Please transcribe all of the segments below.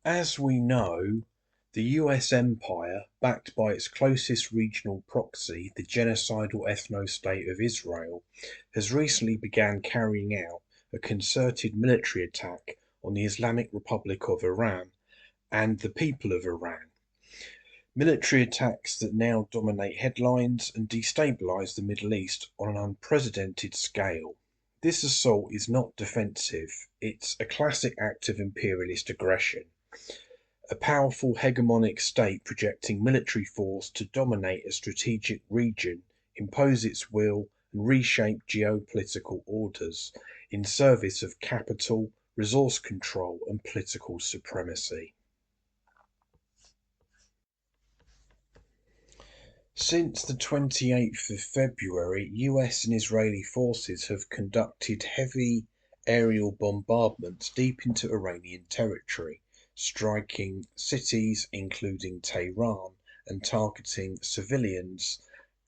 As we know, the US empire, backed by its closest regional proxy, the genocidal ethno-state of Israel, has recently begun carrying out a concerted military attack on the Islamic Republic of Iran and the people of Iran. Military attacks that now dominate headlines and destabilize the Middle East on an unprecedented scale. This assault is not defensive, it's a classic act of imperialist aggression. A powerful hegemonic state projecting military force to dominate a strategic region, impose its will, and reshape geopolitical orders in service of capital, resource control, and political supremacy. Since the 28th of February, US and Israeli forces have conducted heavy aerial bombardments deep into Iranian territory, striking cities including Tehran and targeting civilians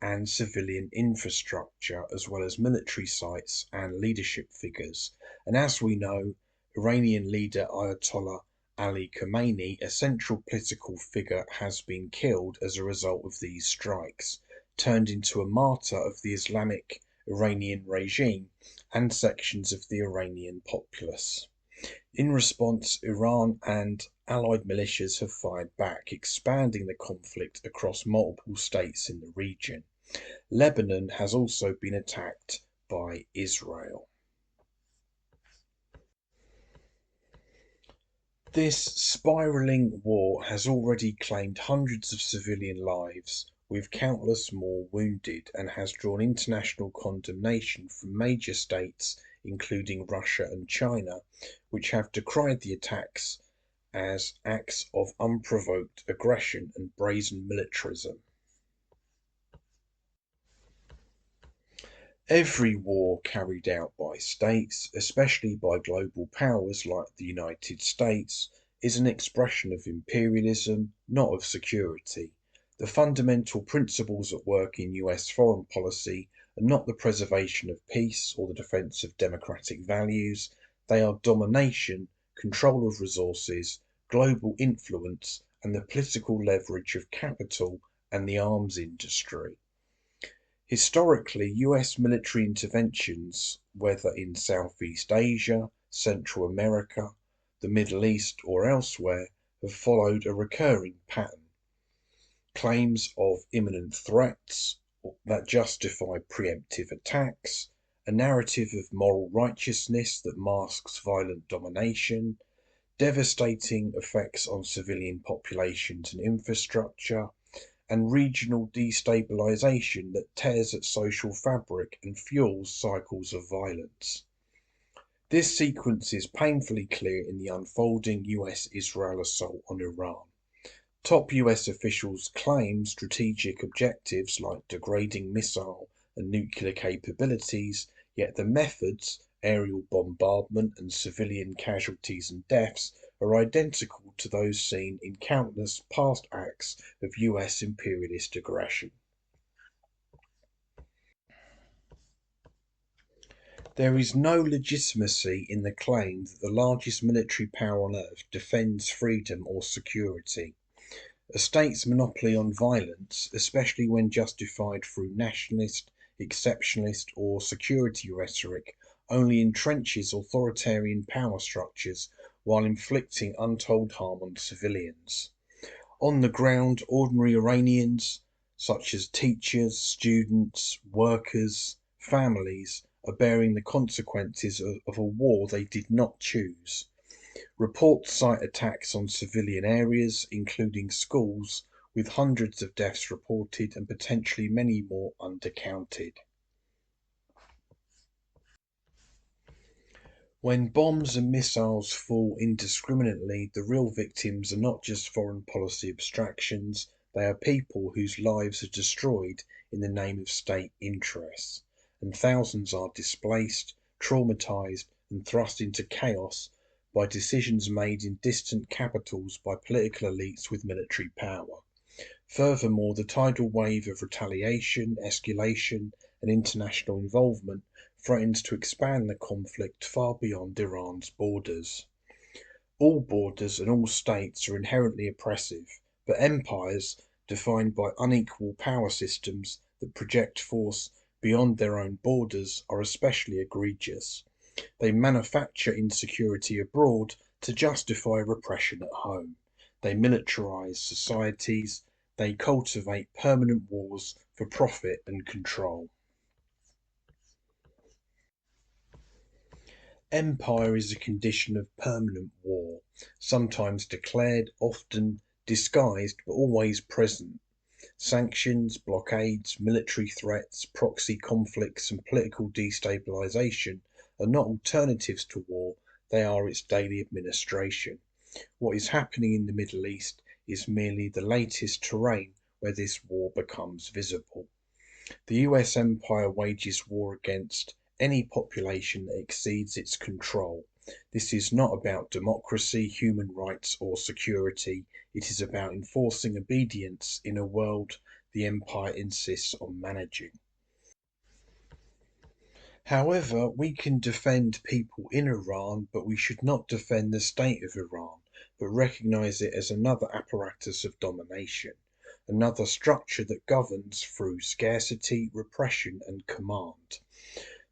and civilian infrastructure, as well as military sites and leadership figures. And as we know, Iranian leader Ayatollah Ali Khamenei, a central political figure, has been killed as a result of these strikes, turned into a martyr of the Islamic Iranian regime and sections of the Iranian populace. In response, Iran and allied militias have fired back, expanding the conflict across multiple states in the region. Lebanon has also been attacked by Israel. This spiralling war has already claimed hundreds of civilian lives, with countless more wounded, and has drawn international condemnation from major states, including Russia and China, which have decried the attacks as acts of unprovoked aggression and brazen militarism. Every war carried out by states, especially by global powers like the United States, is an expression of imperialism, not of security. The fundamental principles at work in US foreign policy are not the preservation of peace or the defense of democratic values, they are domination, control of resources, global influence, and the political leverage of capital and the arms industry. Historically, US military interventions, whether in Southeast Asia, Central America, the Middle East, or elsewhere, have followed a recurring pattern. Claims of imminent threats that justify preemptive attacks, a narrative of moral righteousness that masks violent domination, devastating effects on civilian populations and infrastructure, and regional destabilization that tears at social fabric and fuels cycles of violence. This sequence is painfully clear in the unfolding US-Israel assault on Iran. Top US officials claim strategic objectives like degrading missile and nuclear capabilities, yet the methods, aerial bombardment and civilian casualties and deaths, are identical to those seen in countless past acts of US imperialist aggression. There is no legitimacy in the claim that the largest military power on earth defends freedom or security. A state's monopoly on violence, especially when justified through nationalist, exceptionalist, or security rhetoric, only entrenches authoritarian power structures while inflicting untold harm on civilians. On the ground, ordinary Iranians, such as teachers, students, workers, families, are bearing the consequences of a war they did not choose. Reports cite attacks on civilian areas, including schools, with hundreds of deaths reported and potentially many more undercounted. When bombs and missiles fall indiscriminately, the real victims are not just foreign policy abstractions, they are people whose lives are destroyed in the name of state interests, and thousands are displaced, traumatized, and thrust into chaos by decisions made in distant capitals by political elites with military power. Furthermore, the tidal wave of retaliation, escalation, and international involvement threatens to expand the conflict far beyond Iran's borders. All borders and all states are inherently oppressive, but empires, defined by unequal power systems that project force beyond their own borders, are especially egregious. They manufacture insecurity abroad to justify repression at home. They militarize societies. They cultivate permanent wars for profit and control. Empire is a condition of permanent war, sometimes declared, often disguised, but always present. Sanctions, blockades, military threats, proxy conflicts, and political destabilization are not alternatives to war, they are its daily administration. What is happening in the Middle East is merely the latest terrain where this war becomes visible. The US empire wages war against any population that exceeds its control. This is not about democracy, human rights, or security. It is about enforcing obedience in a world the empire insists on managing. However, we can defend people in Iran, but we should not defend the state of Iran, but recognize it as another apparatus of domination, another structure that governs through scarcity, repression, and command.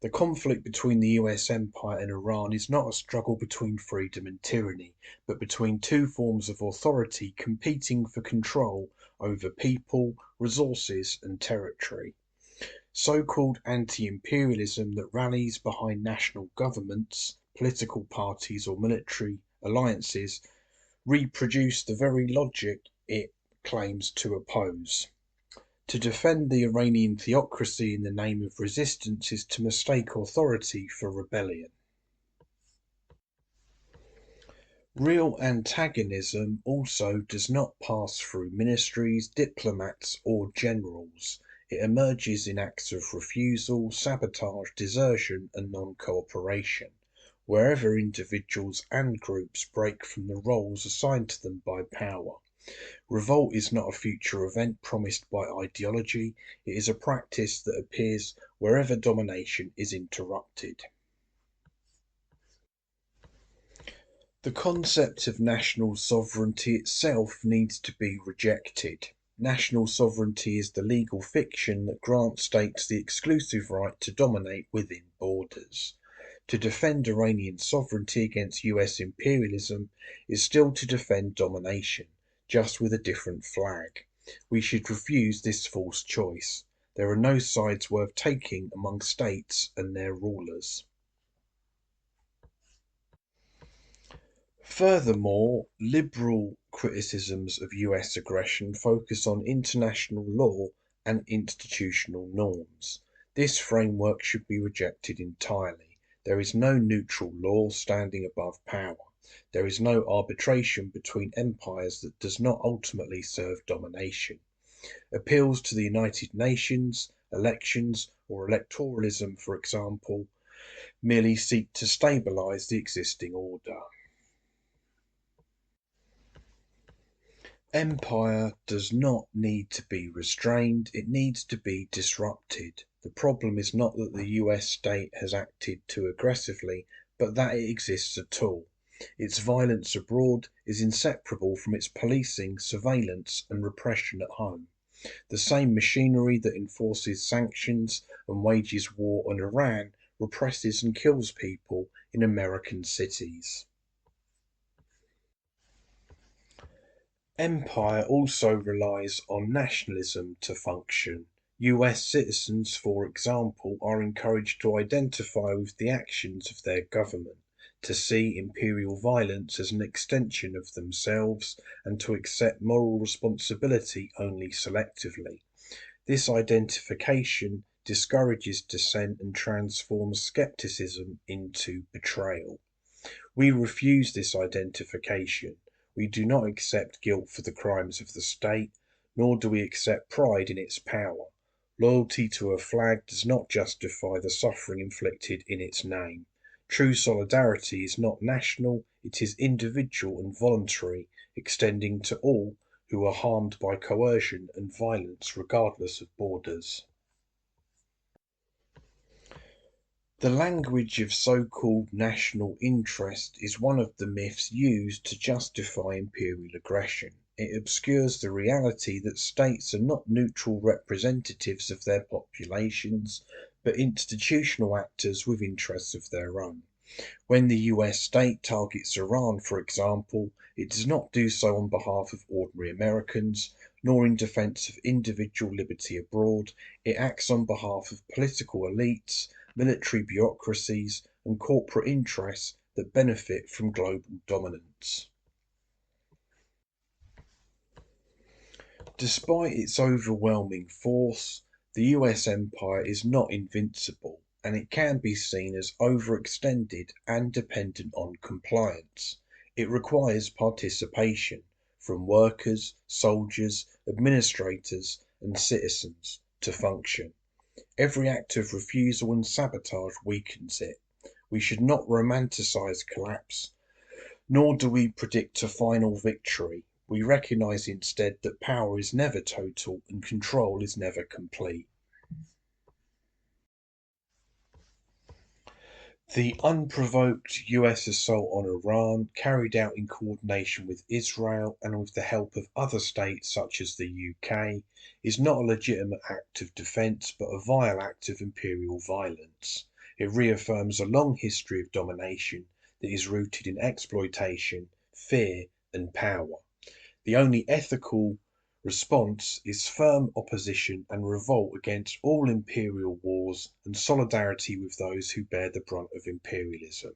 The conflict between the US empire and Iran is not a struggle between freedom and tyranny, but between two forms of authority competing for control over people, resources, and territory. So-called anti-imperialism that rallies behind national governments, political parties, or military alliances reproduce the very logic it claims to oppose. To defend the Iranian theocracy in the name of resistance is to mistake authority for rebellion. Real antagonism also does not pass through ministries, diplomats, or generals. It emerges in acts of refusal, sabotage, desertion, and non-cooperation, wherever individuals and groups break from the roles assigned to them by power. Revolt is not a future event promised by ideology, it is a practice that appears wherever domination is interrupted. The concept of national sovereignty itself needs to be rejected. National sovereignty is the legal fiction that grants states the exclusive right to dominate within borders. To defend Iranian sovereignty against US imperialism is still to defend domination, just with a different flag. We should refuse this false choice. There are no sides worth taking among states and their rulers. Furthermore, liberal criticisms of US aggression focus on international law and institutional norms. This framework should be rejected entirely. There is no neutral law standing above power. There is no arbitration between empires that does not ultimately serve domination. Appeals to the United Nations, elections, or electoralism, for example, merely seek to stabilize the existing order. Empire does not need to be restrained, it needs to be disrupted. The problem is not that the US state has acted too aggressively, but that it exists at all. Its violence abroad is inseparable from its policing, surveillance, and repression at home. The same machinery that enforces sanctions and wages war on Iran represses and kills people in American cities. Empire also relies on nationalism to function. US citizens, for example, are encouraged to identify with the actions of their government, to see imperial violence as an extension of themselves, and to accept moral responsibility only selectively. This identification discourages dissent and transforms skepticism into betrayal. We refuse this identification. We do not accept guilt for the crimes of the state, nor do we accept pride in its power. Loyalty to a flag does not justify the suffering inflicted in its name. True solidarity is not national, it is individual and voluntary, extending to all who are harmed by coercion and violence regardless of borders. The language of so-called national interest is one of the myths used to justify imperial aggression. It obscures the reality that states are not neutral representatives of their populations, but institutional actors with interests of their own. When the US state targets Iran, for example, it does not do so on behalf of ordinary Americans, nor in defense of individual liberty abroad. It acts on behalf of political elites, military bureaucracies, and corporate interests that benefit from global dominance. Despite its overwhelming force, the US empire is not invincible, and it can be seen as overextended and dependent on compliance. It requires participation from workers, soldiers, administrators, and citizens to function. Every act of refusal and sabotage weakens it. We should not romanticize collapse, nor do we predict a final victory. We recognize instead that power is never total and control is never complete. The unprovoked US assault on Iran, carried out in coordination with Israel and with the help of other states such as the UK, is not a legitimate act of defence but a vile act of imperial violence. It reaffirms a long history of domination that is rooted in exploitation, fear, and power. The only ethical response is firm opposition and revolt against all imperial wars and solidarity with those who bear the brunt of imperialism.